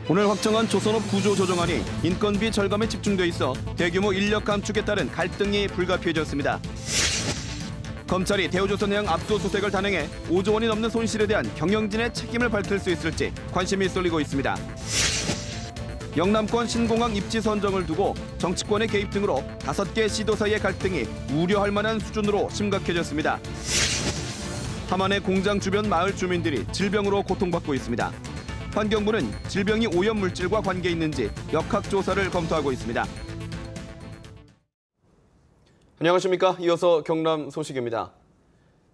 오늘 확정한 조선업 구조조정안이 인건비 절감에 집중돼 있어 대규모 인력 감축에 따른 갈등이 불가피해졌습니다. 검찰이 대우조선해양 압수수색을 단행해 5조 원이 넘는 손실에 대한 경영진의 책임을 밝힐 수 있을지 관심이 쏠리고 있습니다. 영남권 신공항 입지 선정을 두고 정치권의 개입 등으로 5개 시도 사이의 갈등이 우려할 만한 수준으로 심각해졌습니다. 함안의 공장 주변 마을 주민들이 질병으로 고통받고 있습니다. 환경부는 질병이 오염물질과 관계 있는지 역학조사를 검토하고 있습니다. 안녕하십니까. 이어서 경남 소식입니다.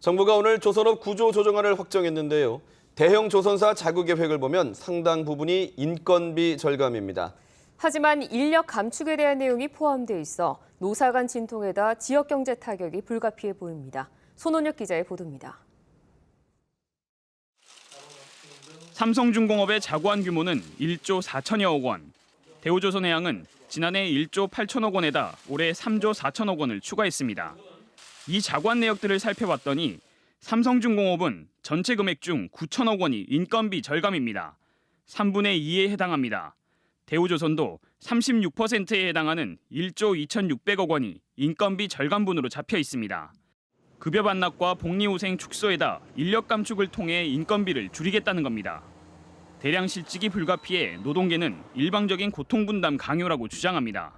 정부가 오늘 조선업 구조조정안을 확정했는데요. 대형 조선사 자구 계획을 보면 상당 부분이 인건비 절감입니다. 하지만 인력 감축에 대한 내용이 포함돼 있어 노사 간 진통에다 지역 경제 타격이 불가피해 보입니다. 손원혁 기자의 보도입니다. 삼성중공업의 자구안 규모는 1조 4천여억 원, 대우조선해양은 지난해 1조 8천억 원에다 올해 3조 4천억 원을 추가했습니다. 이 자구안 내역들을 살펴봤더니 삼성중공업은 전체 금액 중 9천억 원이 인건비 절감입니다. 3분의 2에 해당합니다. 대우조선도 36%에 해당하는 1조 2,600억 원이 인건비 절감분으로 잡혀 있습니다. 급여 반납과 복리후생 축소에다 인력 감축을 통해 인건비를 줄이겠다는 겁니다. 대량 실직이 불가피해 노동계는 일방적인 고통분담 강요라고 주장합니다.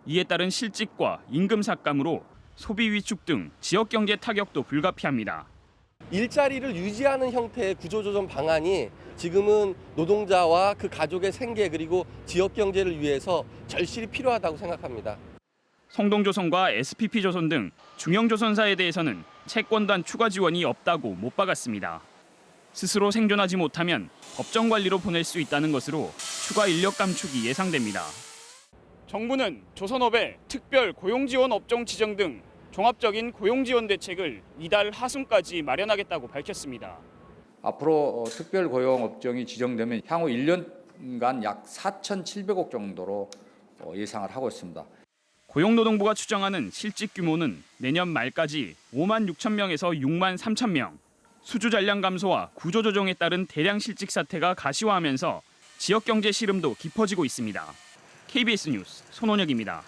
이에 따른 실직과 임금 삭감으로 소비 위축 등 지역 경제 타격도 불가피합니다. 일자리를 유지하는 형태의 구조조정 방안이 지금은 노동자와 그 가족의 생계 그리고 지역 경제를 위해서 절실히 필요하다고 생각합니다. 성동조선과 SPP조선 등 중형조선사에 대해서는 채권단 추가 지원이 없다고 못 박았습니다. 스스로 생존하지 못하면 법정 관리로 보낼 수 있다는 것으로 추가 인력 감축이 예상됩니다. 정부는 조선업에 특별 고용지원 업종 지정 등 종합적인 고용지원 대책을 이달 하순까지 마련하겠다고 밝혔습니다. 앞으로 특별 고용 업종이 지정되면 향후 1년간 약 4,700억 정도로 예상을 하고 있습니다. 고용노동부가 추정하는 실직 규모는 내년 말까지 5만 6천 명에서 6만 3천 명. 수주 잔량 감소와 구조조정에 따른 대량 실직 사태가 가시화하면서 지역 경제 시름도 깊어지고 있습니다. KBS 뉴스 손원혁입니다.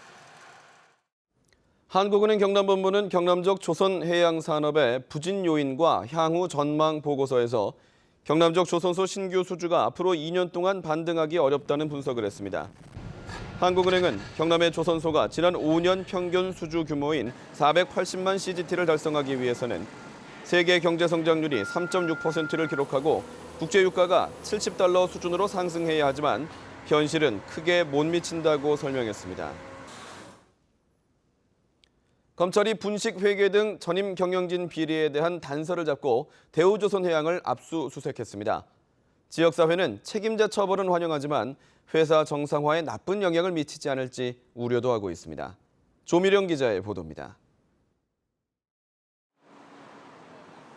한국은행 경남본부는 경남적 조선해양산업의 부진 요인과 향후 전망 보고서에서 경남적 조선소 신규 수주가 앞으로 2년 동안 반등하기 어렵다는 분석을 했습니다. 한국은행은 경남의 조선소가 지난 5년 평균 수주 규모인 480만 CGT를 달성하기 위해서는 세계 경제 성장률이 3.6%를 기록하고 국제 유가가 $70 수준으로 상승해야 하지만 현실은 크게 못 미친다고 설명했습니다. 검찰이 분식 회계 등 전임 경영진 비리에 대한 단서를 잡고 대우조선해양을 압수수색했습니다. 지역사회는 책임자 처벌은 환영하지만 회사 정상화에 나쁜 영향을 미치지 않을지 우려도 하고 있습니다. 조미령 기자의 보도입니다.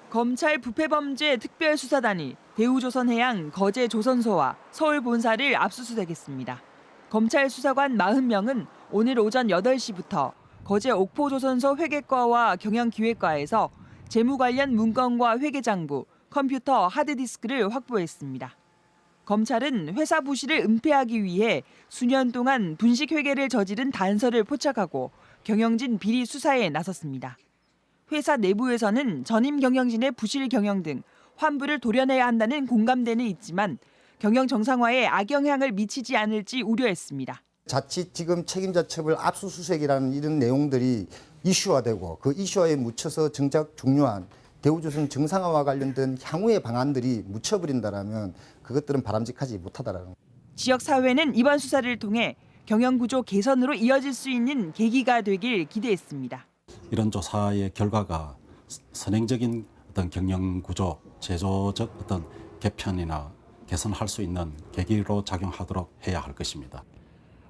검찰 부패범죄 특별수사단이 대우조선해양 거제조선소와 서울 본사를 압수수색했습니다. 검찰 수사관 40명은 오늘 오전 8시부터 거제 옥포조선소 회계과와 경영기획과에서 재무 관련 문건과 회계장부, 컴퓨터, 하드디스크를 확보했습니다. 검찰은 회사 부실을 은폐하기 위해 수년 동안 분식 회계를 저지른 단서를 포착하고 경영진 비리 수사에 나섰습니다. 회사 내부에서는 전임 경영진의 부실 경영 등 환부를 도려내야 한다는 공감대는 있지만 경영 정상화에 악영향을 미치지 않을지 우려했습니다. 자칫 지금 책임자 처벌 압수수색이라는 이런 내용들이 이슈화되고 그 이슈화에 묻혀서 정작 중요한 대우조선 정상화와 관련된 향후의 방안들이 묻혀버린다면 그것들은 바람직하지 못하다라는 겁니다. 지역사회는 이번 수사를 통해 경영구조 개선으로 이어질 수 있는 계기가 되길 기대했습니다. 이런 조사의 결과가 선행적인 어떤 경영구조, 제도적 어떤 개편이나 개선할 수 있는 계기로 작용하도록 해야 할 것입니다.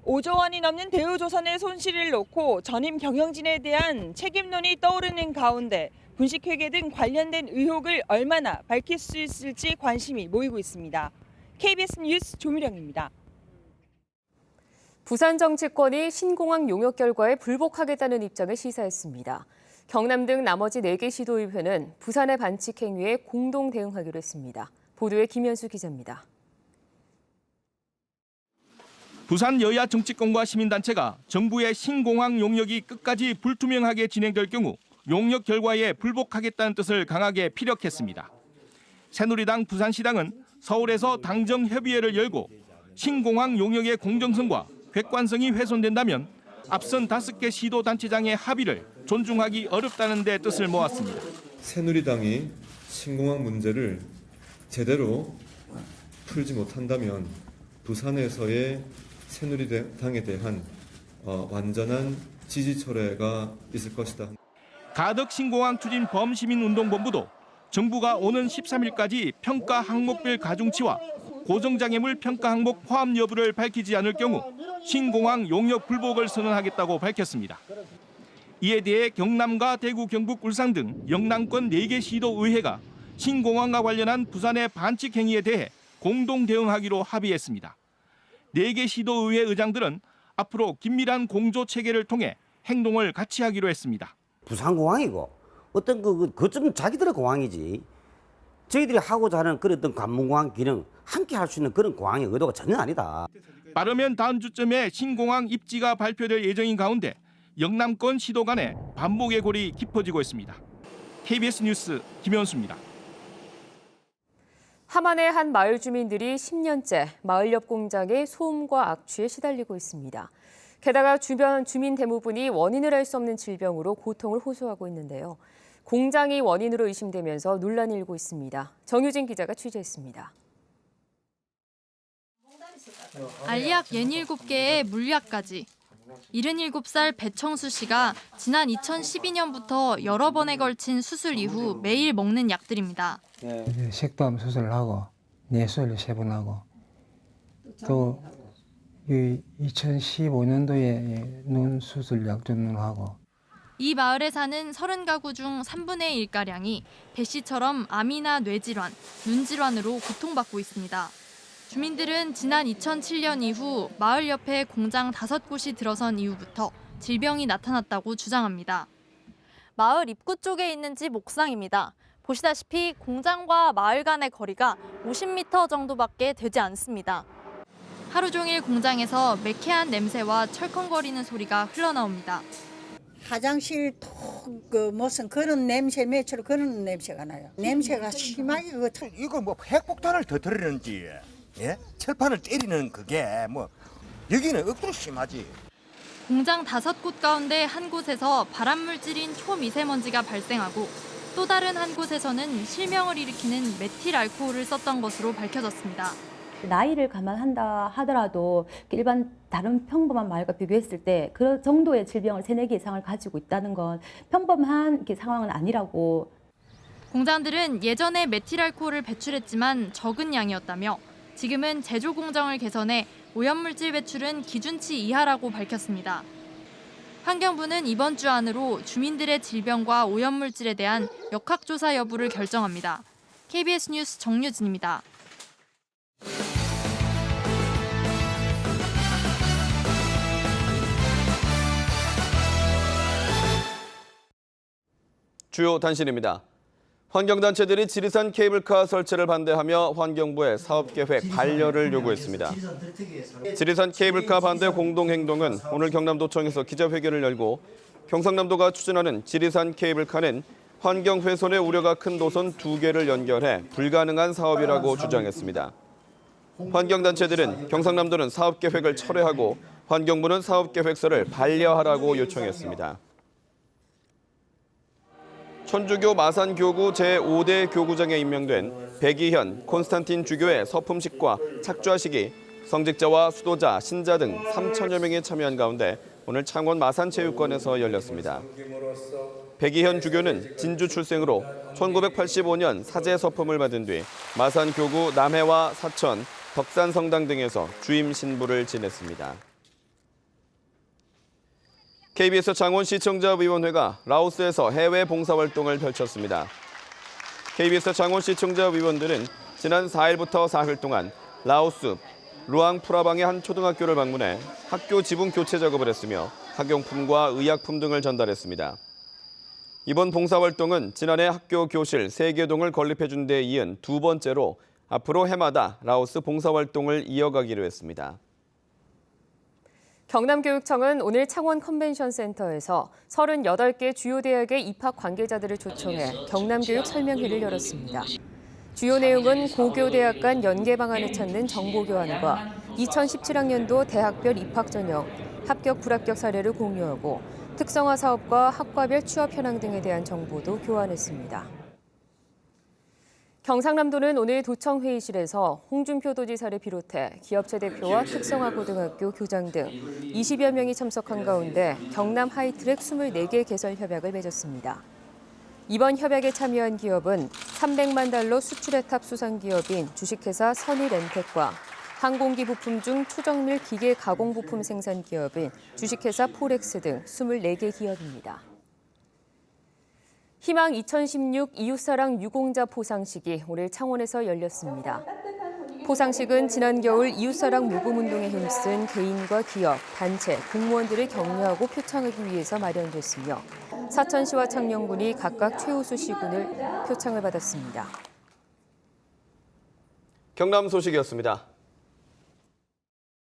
5조 원이 넘는 대우조선의 손실을 놓고 전임 경영진에 대한 책임론이 떠오르는 가운데 분식회계 등 관련된 의혹을 얼마나 밝힐 수 있을지 관심이 모이고 있습니다. KBS 뉴스 조미령입니다. 부산 정치권이 신공항 용역 결과에 불복하겠다는 입장을 시사했습니다. 경남 등 나머지 4개 시도의회는 부산의 반칙 행위에 공동 대응하기로 했습니다. 보도에 김현수 기자입니다. 부산 여야 정치권과 시민단체가 정부의 신공항 용역이 끝까지 불투명하게 진행될 경우 용역 결과에 불복하겠다는 뜻을 강하게 피력했습니다. 새누리당 부산시당은 서울에서 당정협의회를 열고 신공항 용역의 공정성과 객관성이 훼손된다면 앞선 5개 시도단체장의 합의를 존중하기 어렵다는 데 뜻을 모았습니다. 새누리당이 신공항 문제를 제대로 풀지 못한다면 부산에서의 새누리당에 대한 완전한 지지 철회가 있을 것이다. 가덕 신공항 추진 범시민운동본부도 정부가 오는 13일까지 평가 항목별 가중치와 고정장애물 평가 항목 포함 여부를 밝히지 않을 경우 신공항 용역 불복을 선언하겠다고 밝혔습니다. 이에 대해 경남과 대구, 경북, 울산 등 영남권 4개 시도의회가 신공항과 관련한 부산의 반칙 행위에 대해 공동 대응하기로 합의했습니다. 4개 시도의회 의장들은 앞으로 긴밀한 공조 체계를 통해 행동을 같이 하기로 했습니다. 부산공항이고 어떤 그좀 자기들의 공항이지 저희들이 하고자 하는 그런 어떤 관문공항 기능 함께 할 수 있는 그런 공항의 의도가 전혀 아니다. 빠르면 다음 주쯤에 신공항 입지가 발표될 예정인 가운데 영남권 시도 간의 반목의 골이 깊어지고 있습니다. KBS 뉴스 김현수입니다. 함안의 한 마을 주민들이 10년째 마을 옆 공장의 소음과 악취에 시달리고 있습니다. 게다가 주변 주민 대부분이 원인을 알 수 없는 질병으로 고통을 호소하고 있는데요. 공장이 원인으로 의심되면서 논란이 일고 있습니다. 정유진 기자가 취재했습니다. 알약 67개에 물약까지. 77살 배청수 씨가 지난 2012년부터 여러 번에 걸친 수술 이후 매일 먹는 약들입니다. 식도암 수술을 하고 뇌수술을 3번 하고 또 2015년도에 눈 수술 약전을 하고. 이 마을에 사는 30가구 중 3분의 1가량이 배 씨처럼 암이나 뇌질환, 눈질환으로 고통받고 있습니다. 주민들은 지난 2007년 이후 마을 옆에 공장 5곳이 들어선 이후부터 질병이 나타났다고 주장합니다. 마을 입구 쪽에 있는 집 옥상입니다. 보시다시피 공장과 마을 간의 거리가 50m 정도밖에 되지 않습니다. 하루 종일 공장에서 매캐한 냄새와 철컹거리는 소리가 흘러나옵니다. 화장실 무슨 그런 냄새 매처럼 그런 냄새가 나요. 냄새가 심하게 이거 뭐 핵폭탄을 터뜨리는지 철판을 때리는 그게 뭐 여기는 억수로 심하지. 공장 5곳 가운데 한 곳에서 발암물질인 초미세먼지가 발생하고 또 다른 한 곳에서는 실명을 일으키는 메틸 알코올을 썼던 것으로 밝혀졌습니다. 나이를 감안한다 하더라도 일반 다른 평범한 마을과 비교했을 때 그 정도의 질병을 3-4개 이상을 가지고 있다는 건 평범한 상황은 아니라고. 공장들은 예전에 메틸 알코올을 배출했지만 적은 양이었다며 지금은 제조 공정을 개선해 오염물질 배출은 기준치 이하라고 밝혔습니다. 환경부는 이번 주 안으로 주민들의 질병과 오염물질에 대한 역학조사 여부를 결정합니다. KBS 뉴스 정유진입니다. 주요 단신입니다. 환경단체들이 지리산 케이블카 설치를 반대하며 환경부에 사업계획 반려를 요구했습니다. 지리산 케이블카 반대 공동행동은 오늘 경남도청에서 기자회견을 열고 경상남도가 추진하는 지리산 케이블카는 환경훼손의 우려가 큰 도선 2개를 연결해 불가능한 사업이라고 주장했습니다. 환경단체들은 경상남도는 사업계획을 철회하고 환경부는 사업계획서를 반려하라고 요청했습니다. 천주교 마산교구 제5대 교구장에 임명된 백이현 콘스탄틴 주교의 서품식과 착좌식이 성직자와 수도자, 신자 등 3천여 명이 참여한 가운데 오늘 창원 마산체육관에서 열렸습니다. 백이현 주교는 진주 출생으로 1985년 사제 서품을 받은 뒤 마산교구 남해와 사천, 덕산성당 등에서 주임 신부를 지냈습니다. KBS 창원시청자위원회가 라오스에서 해외 봉사활동을 펼쳤습니다. KBS 창원시청자위원들은 지난 4일부터 4일 동안 라오스 루앙프라방의 한 초등학교를 방문해 학교 지붕 교체 작업을 했으며 학용품과 의약품 등을 전달했습니다. 이번 봉사활동은 지난해 학교 교실 3개동을 건립해 준 데 이은 2번째로 앞으로 해마다 라오스 봉사활동을 이어가기로 했습니다. 경남교육청은 오늘 창원 컨벤션센터에서 38개 주요 대학의 입학 관계자들을 초청해 경남교육 설명회를 열었습니다. 주요 내용은 고교대학 간 연계 방안을 찾는 정보 교환과 2017학년도 대학별 입학 전형, 합격 불합격 사례를 공유하고 특성화 사업과 학과별 취업 현황 등에 대한 정보도 교환했습니다. 경상남도는 오늘 도청 회의실에서 홍준표 도지사를 비롯해 기업체 대표와 특성화 고등학교 교장 등 20여 명이 참석한 가운데 경남 하이트랙 24개 개설 협약을 맺었습니다. 이번 협약에 참여한 기업은 300만 달러 수출해탑 수상 기업인 주식회사 선일엠텍과 항공기 부품 중 초정밀 기계 가공 부품 생산 기업인 주식회사 포렉스 등 24개 기업입니다. 희망 2016 이웃사랑 유공자 포상식이 오늘 창원에서 열렸습니다. 포상식은 지난 겨울 이웃사랑 모금운동에 힘쓴 개인과 기업, 단체, 공무원들을 격려하고 표창하기 위해서 마련됐으며 사천시와 창녕군이 각각 최우수 시군을 표창을 받았습니다. 경남 소식이었습니다.